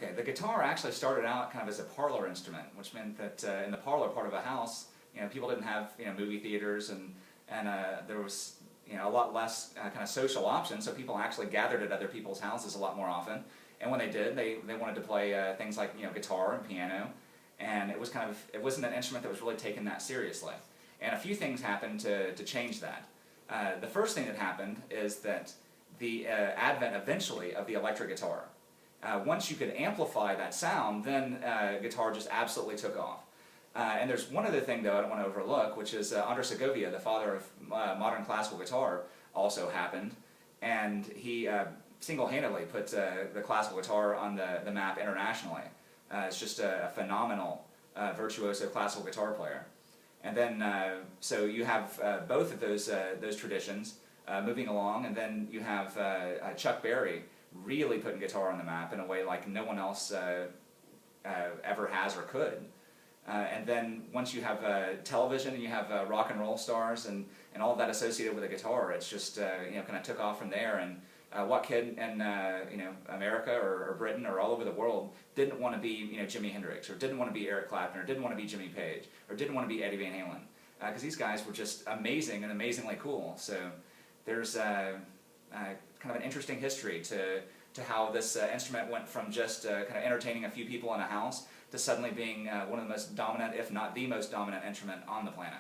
Okay, the guitar actually started out kind of as a parlor instrument, which meant that in the parlor part of a house, people didn't have movie theaters, and there was a lot less kind of social options, so people actually gathered at other people's houses a lot more often. And when they did, they wanted to play things like guitar and piano, and it wasn't an instrument that was really taken that seriously. And a few things happened to change that. The first thing that happened is that the advent eventually of the electric guitar. Once you could amplify that sound, then guitar just absolutely took off. And there's one other thing, though, I don't want to overlook, which is Andres Segovia, the father of modern classical guitar, also happened. And he single-handedly put the classical guitar on the map internationally. It's just a phenomenal virtuoso classical guitar player. And then, so you have both of those traditions moving along, and then you have Chuck Berry really putting guitar on the map in a way like no one else ever has or could. And then once you have television and you have rock and roll stars and all of that associated with a guitar, it's just kind of took off from there. And what kid in America or Britain or all over the world didn't want to be Jimi Hendrix, or didn't want to be Eric Clapton, or didn't want to be Jimmy Page, or didn't want to be Eddie Van Halen? Because these guys were just amazing and amazingly cool. So there's kind of an interesting history to how this instrument went from just kind of entertaining a few people in a house to suddenly being one of the most dominant, if not the most dominant instrument on the planet.